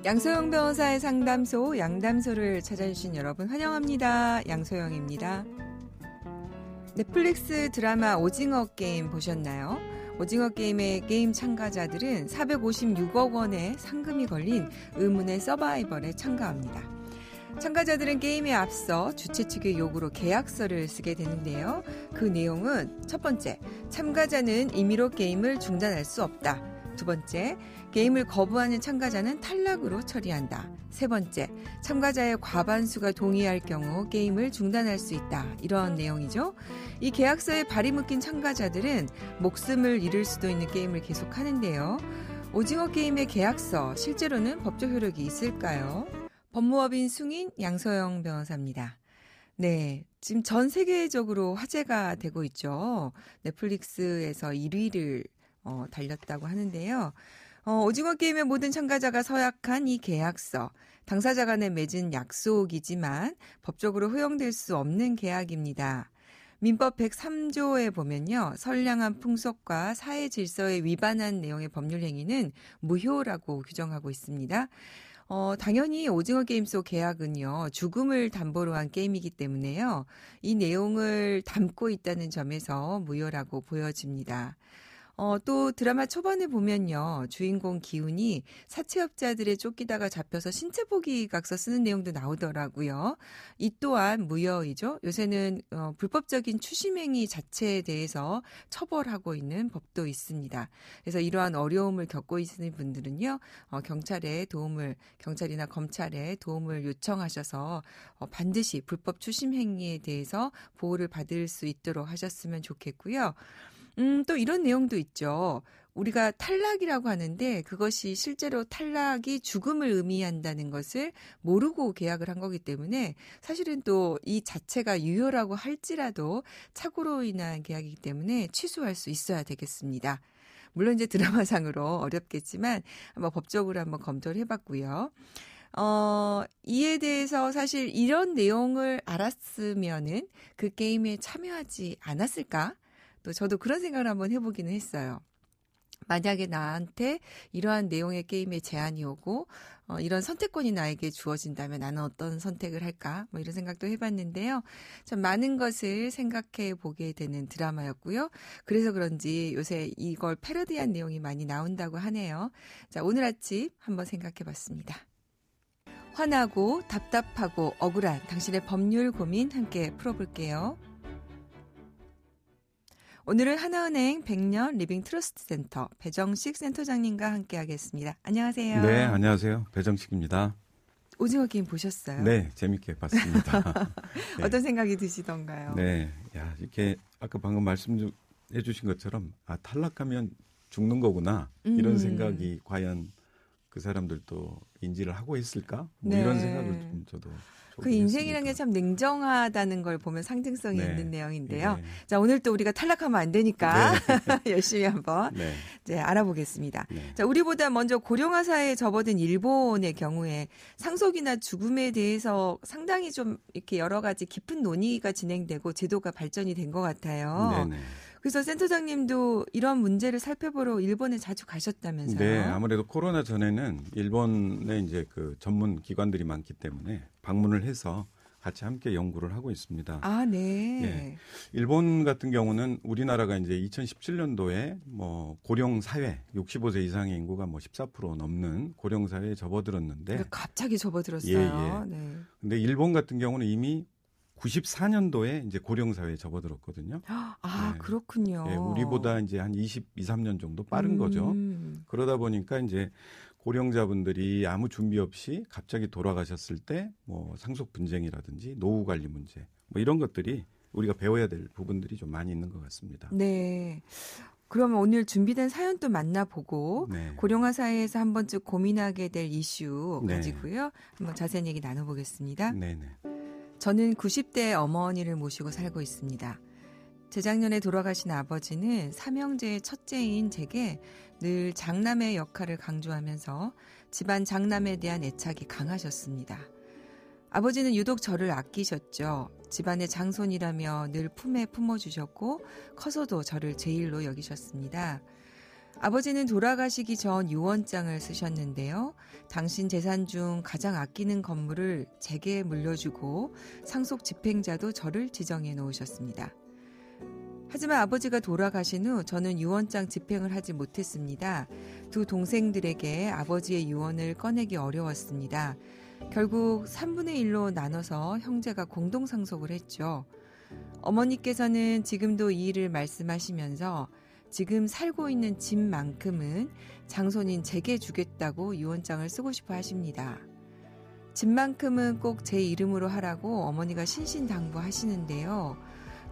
양소영 변호사의 상담소 양담소를 찾아주신 여러분 환영합니다. 양소영입니다. 넷플릭스 드라마 오징어 게임 보셨나요? 오징어 게임의 게임 참가자들은 456억 원의 상금이 걸린 의문의 서바이벌에 참가합니다. 참가자들은 게임에 앞서 주최 측의 요구로 계약서를 쓰게 되는데요. 그 내용은 첫 번째, 참가자는 임의로 게임을 중단할 수 없다. 두 번째, 게임을 거부하는 참가자는 탈락으로 처리한다. 세 번째, 참가자의 과반수가 동의할 경우 게임을 중단할 수 있다. 이런 내용이죠. 이 계약서에 발이 묶인 참가자들은 목숨을 잃을 수도 있는 게임을 계속하는데요. 오징어 게임의 계약서, 실제로는 법적 효력이 있을까요? 법무법인 승인 양소영 변호사입니다. 네, 지금 전 세계적으로 화제가 되고 있죠. 넷플릭스에서 1위를 달렸다고 하는데요. 오징어 게임의 모든 참가자가 서약한 이 계약서, 당사자 간에 맺은 약속이지만 법적으로 허용될 수 없는 계약입니다. 민법 103조에 보면요. 선량한 풍속과 사회 질서에 위반한 내용의 법률 행위는 무효라고 규정하고 있습니다. 당연히 오징어 게임 속 계약은요, 죽음을 담보로 한 게임이기 때문에요. 이 내용을 담고 있다는 점에서 무효라고 보여집니다. 또 드라마 초반에 보면요. 주인공 기훈이 사채업자들의 쫓기다가 잡혀서 신체 포기각서 쓰는 내용도 나오더라고요. 이 또한 무효이죠. 요새는 불법적인 추심행위 자체에 대해서 처벌하고 있는 법도 있습니다. 그래서 이러한 어려움을 겪고 있는 분들은요. 경찰이나 검찰에 도움을 요청하셔서 반드시 불법 추심행위에 대해서 보호를 받을 수 있도록 하셨으면 좋겠고요. 또 이런 내용도 있죠. 우리가 탈락이라고 하는데 그것이 실제로 탈락이 죽음을 의미한다는 것을 모르고 계약을 한 거기 때문에 사실은 또 이 자체가 유효라고 할지라도 착오로 인한 계약이기 때문에 취소할 수 있어야 되겠습니다. 물론 이제 드라마상으로 어렵겠지만 한번 법적으로 한번 검토를 해봤고요. 이에 대해서 사실 이런 내용을 알았으면은 그 게임에 참여하지 않았을까? 또 저도 그런 생각을 한번 해보기는 했어요. 만약에 나한테 이러한 내용의 게임에 제한이 오고 이런 선택권이 나에게 주어진다면 나는 어떤 선택을 할까? 이런 생각도 해봤는데요. 참 많은 것을 생각해 보게 되는 드라마였고요. 그래서 그런지 요새 이걸 패러디한 내용이 많이 나온다고 하네요. 자, 오늘 아침 한번 생각해 봤습니다. 화나고 답답하고 억울한 당신의 법률 고민 함께 풀어볼게요. 오늘은 하나은행 100년 리빙 트러스트 센터 배정식 센터장님과 함께 하겠습니다. 안녕하세요. 네, 안녕하세요. 배정식입니다. 오징어 게임 보셨어요? 네, 재밌게 봤습니다. 네. 어떤 생각이 드시던가요? 네, 이렇게 아까 방금 말씀해 주신 것처럼 탈락하면 죽는 거구나 이런 생각이 과연 그 사람들도 인지를 하고 있을까? 네. 이런 생각을 좀 저도 그 인생이라는 게 참 냉정하다는 걸 보면 상징성이 네. 있는 내용인데요. 네. 자, 오늘 또 우리가 탈락하면 안 되니까 네. 열심히 한번 이제 알아보겠습니다. 네. 자, 우리보다 먼저 고령화 사회에 접어든 일본의 경우에 상속이나 죽음에 대해서 상당히 좀 이렇게 여러 가지 깊은 논의가 진행되고 제도가 발전이 된 것 같아요. 네네. 그래서 센터장님도 이런 문제를 살펴보러 일본에 자주 가셨다면서요? 네, 아무래도 코로나 전에는 일본에 이제 그 전문 기관들이 많기 때문에 방문을 해서 같이 함께 연구를 하고 있습니다. 아, 네. 네. 일본 같은 경우는 우리나라가 이제 2017년도에 고령 사회, 65세 이상의 인구가 14% 넘는 고령 사회에 접어들었는데. 갑자기 접어들었어요. 예. 네. 근데 일본 같은 경우는 이미 94년도에 이제 고령 사회에 접어들었거든요. 아, 네. 그렇군요. 네, 우리보다 이제 한 23년 정도 빠른 거죠. 그러다 보니까 이제 고령자분들이 아무 준비 없이 갑자기 돌아가셨을 때 상속 분쟁이라든지 노후 관리 문제 이런 것들이 우리가 배워야 될 부분들이 좀 많이 있는 것 같습니다. 네. 그러면 오늘 준비된 사연 또 만나보고 네. 고령화 사회에서 한 번쯤 고민하게 될 이슈 네. 가지고요. 한번 자세한 얘기 나눠보겠습니다. 네네. 저는 90대 어머니를 모시고 살고 있습니다. 재작년에 돌아가신 아버지는 삼형제의 첫째인 제게 늘 장남의 역할을 강조하면서 집안 장남에 대한 애착이 강하셨습니다. 아버지는 유독 저를 아끼셨죠. 집안의 장손이라며 늘 품에 품어주셨고 커서도 저를 제일로 여기셨습니다. 아버지는 돌아가시기 전 유언장을 쓰셨는데요. 당신 재산 중 가장 아끼는 건물을 제게 물려주고 상속 집행자도 저를 지정해 놓으셨습니다. 하지만 아버지가 돌아가신 후 저는 유언장 집행을 하지 못했습니다. 두 동생들에게 아버지의 유언을 꺼내기 어려웠습니다. 결국 3분의 1로 나눠서 형제가 공동상속을 했죠. 어머니께서는 지금도 이 일을 말씀하시면서 지금 살고 있는 집만큼은 장손인 제게 주겠다고 유언장을 쓰고 싶어 하십니다. 집만큼은 꼭 제 이름으로 하라고 어머니가 신신당부하시는데요.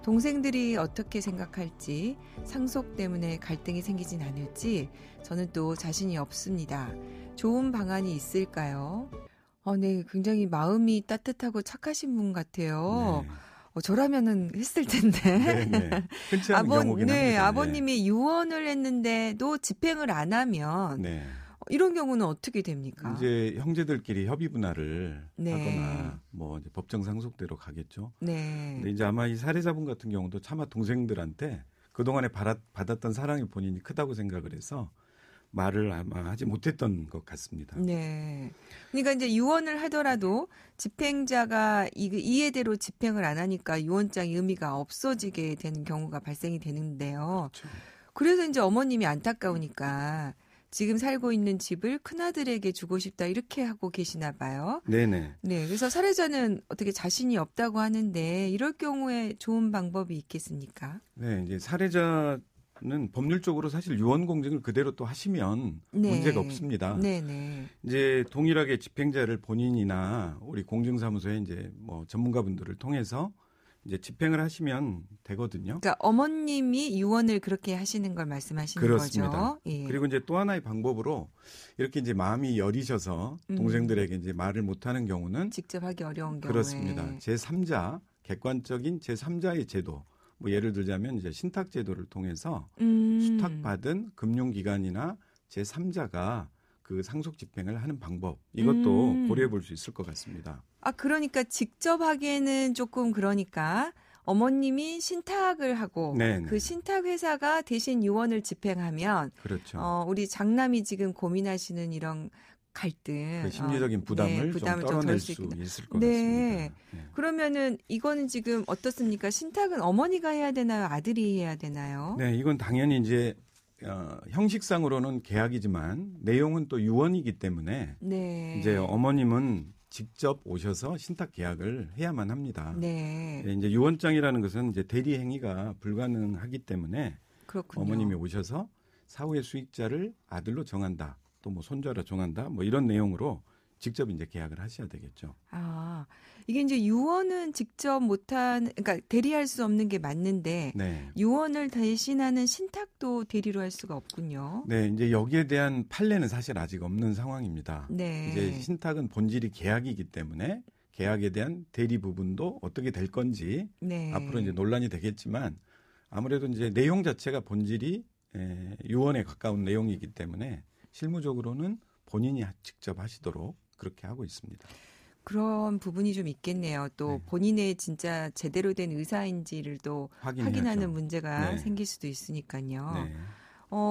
동생들이 어떻게 생각할지, 상속 때문에 갈등이 생기진 않을지 저는 또 자신이 없습니다. 좋은 방안이 있을까요? 네, 굉장히 마음이 따뜻하고 착하신 분 같아요. 네. 저라면은 했을 텐데. 네네. 흔치 않은 경우긴 합니다. 아버님이 유언을 했는데도 집행을 안 하면 네. 이런 경우는 어떻게 됩니까? 이제 형제들끼리 협의 분할을 네. 하거나 뭐 이제 법정 상속대로 가겠죠. 네. 근데 이제 아마 이 살해자분 같은 경우도 차마 동생들한테 그동안에 받았던 사랑이 본인이 크다고 생각을 해서 말을 아마 하지 못했던 것 같습니다. 네. 그러니까 이제 유언을 하더라도 집행자가 이해대로 집행을 안 하니까 유언장의 의미가 없어지게 되는 경우가 발생이 되는데요. 그렇죠. 그래서 이제 어머님이 안타까우니까 지금 살고 있는 집을 큰아들에게 주고 싶다 이렇게 하고 계시나 봐요. 네네. 네. 그래서 살해자는 어떻게 자신이 없다고 하는데 이럴 경우에 좋은 방법이 있겠습니까? 네, 이제 살해자는 법률적으로 사실 유언 공증을 그대로 또 하시면 네. 문제가 없습니다. 네네. 이제 동일하게 집행자를 본인이나 우리 공증사무소에 이제 뭐 전문가분들을 통해서 이제 집행을 하시면 되거든요. 그러니까 어머님이 유언을 그렇게 하시는 걸 말씀하시는 그렇습니다. 거죠. 예. 그리고 이제 또 하나의 방법으로 이렇게 이제 마음이 여리셔서 동생들에게 이제 말을 못하는 경우는 직접 하기 어려운 경우에 그렇습니다. 제3자 객관적인 제3자의 제도. 뭐 예를 들자면 이제 신탁 제도를 통해서 수탁받은 금융기관이나 제3자가 그 상속 집행을 하는 방법 이것도 고려해 볼 수 있을 것 같습니다. 그러니까 직접 하기에는 조금 그러니까 어머님이 신탁을 하고 네네. 그 신탁 회사가 대신 유언을 집행하면 그렇죠. 우리 장남이 지금 고민하시는 이런 갈등, 그 심리적인 부담을 좀 떨어낼 수 있을 것 네. 같습니다. 네. 그러면은 이거는 지금 어떻습니까? 신탁은 어머니가 해야 되나요? 아들이 해야 되나요? 네, 이건 당연히 이제 형식상으로는 계약이지만 내용은 또 유언이기 때문에 네. 이제 어머님은 직접 오셔서 신탁 계약을 해야만 합니다. 네. 이제 유언장이라는 것은 이제 대리 행위가 불가능하기 때문에 그렇군요. 어머님이 오셔서 사후의 수익자를 아들로 정한다. 또 뭐 손자로 정한다. 뭐 이런 내용으로 직접 이제 계약을 하셔야 되겠죠. 이게 이제 유언은 직접 그러니까 대리할 수 없는 게 맞는데 네. 유언을 대신하는 신탁도 대리로 할 수가 없군요. 네, 이제 여기에 대한 판례는 사실 아직 없는 상황입니다. 네. 이제 신탁은 본질이 계약이기 때문에 계약에 대한 대리 부분도 어떻게 될 건지 네. 앞으로 이제 논란이 되겠지만 아무래도 이제 내용 자체가 본질이 유언에 가까운 내용이기 때문에 실무적으로는 본인이 직접 하시도록 그렇게 하고 있습니다. 그런 부분이 좀 있겠네요. 또 네. 본인의 진짜 제대로 된 의사인지를 또 확인하는 문제가 네. 생길 수도 있으니까요. 네.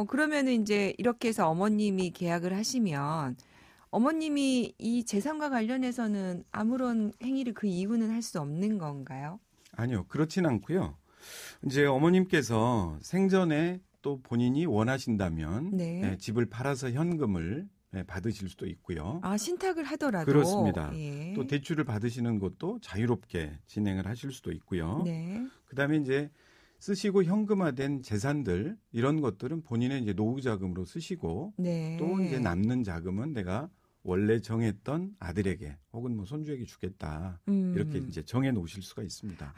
그러면은 이제 이렇게 해서 어머님이 계약을 하시면 어머님이 이 재산과 관련해서는 아무런 행위를 그 이후는 할 수 없는 건가요? 아니요, 그렇진 않고요. 이제 어머님께서 생전에 또 본인이 원하신다면 네. 집을 팔아서 현금을 받으실 수도 있고요. 신탁을 하더라도. 그렇습니다. 예. 또 대출을 받으시는 것도 자유롭게 진행을 하실 수도 있고요. 네. 그다음에 이제 쓰시고 현금화된 재산들 이런 것들은 본인의 이제 노후 자금으로 쓰시고 네. 또 이제 남는 자금은 내가 원래 정했던 아들에게 혹은 뭐 손주에게 주겠다 이렇게 이제 정해 놓으실 수가 있습니다.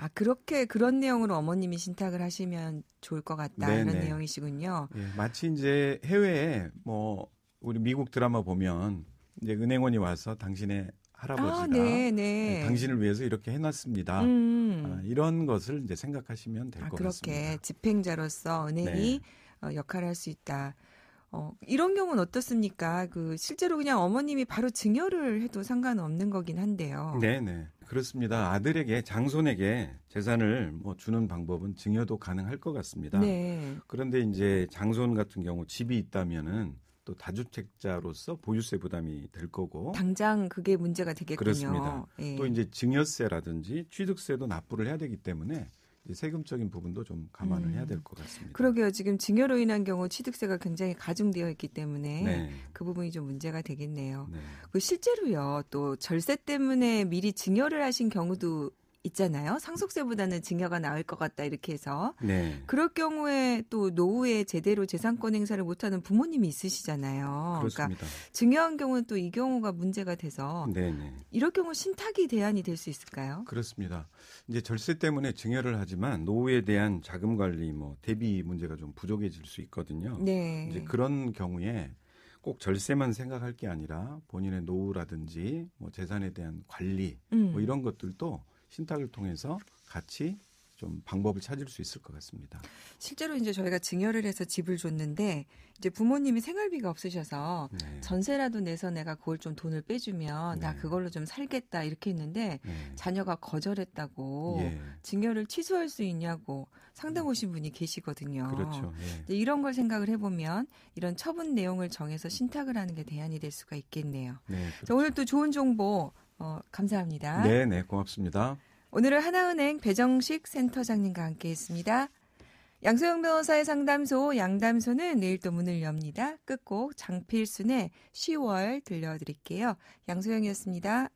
그런 내용으로 어머님이 신탁을 하시면 좋을 것 같다 네네. 이런 내용이시군요. 예, 마치 이제 해외에 뭐 우리 미국 드라마 보면 이제 은행원이 와서 당신의 할아버지가 네. 당신을 위해서 이렇게 해놨습니다. 이런 것을 이제 생각하시면 될 것 같습니다. 그렇게 집행자로서 은행이 역할을 할 수 있다. 이런 경우는 어떻습니까? 실제로 그냥 어머님이 바로 증여를 해도 상관없는 거긴 한데요. 네네. 그렇습니다. 아들에게 장손에게 재산을 뭐 주는 방법은 증여도 가능할 것 같습니다. 네. 그런데 이제 장손 같은 경우 집이 있다면은 또 다주택자로서 보유세 부담이 될 거고 당장 그게 문제가 되겠군요. 그렇습니다. 예. 또 이제 증여세라든지 취득세도 납부를 해야 되기 때문에 이제 세금적인 부분도 좀 감안을 해야 될 것 같습니다. 그러게요. 지금 증여로 인한 경우 취득세가 굉장히 가중되어 있기 때문에 네. 그 부분이 좀 문제가 되겠네요. 네. 그 실제로요. 또 절세 때문에 미리 증여를 하신 경우도 있잖아요. 상속세보다는 증여가 나을 것 같다 이렇게 해서. 네. 그럴 경우에 또 노후에 제대로 재산권 행사를 못하는 부모님이 있으시잖아요. 그렇습니다. 그러니까 증여한 경우는 또 이 경우가 문제가 돼서 네네. 이럴 경우 신탁이 대안이 될 수 있을까요? 그렇습니다. 이제 절세 때문에 증여를 하지만 노후에 대한 자금 관리, 뭐 대비 문제가 좀 부족해질 수 있거든요. 네. 이제 그런 경우에 꼭 절세만 생각할 게 아니라 본인의 노후라든지 뭐 재산에 대한 관리, 뭐 이런 것들도 신탁을 통해서 같이 좀 방법을 찾을 수 있을 것 같습니다. 실제로 이제 저희가 증여를 해서 집을 줬는데 이제 부모님이 생활비가 없으셔서 네. 전세라도 내서 내가 그걸 좀 돈을 빼주면 나 네. 그걸로 좀 살겠다 이렇게 했는데 네. 자녀가 거절했다고 예. 증여를 취소할 수 있냐고 상담 오신 분이 계시거든요. 그렇죠. 예. 근데 이런 걸 생각을 해보면 이런 처분 내용을 정해서 신탁을 하는 게 대안이 될 수가 있겠네요. 네. 자, 오늘 또 좋은 정보 감사합니다. 네, 네, 고맙습니다. 오늘은 하나은행 배정식 센터장님과 함께했습니다. 양소영 변호사의 상담소 양담소는 내일 또 문을 엽니다. 끝곡 장필순의 10월 들려드릴게요. 양소영이었습니다.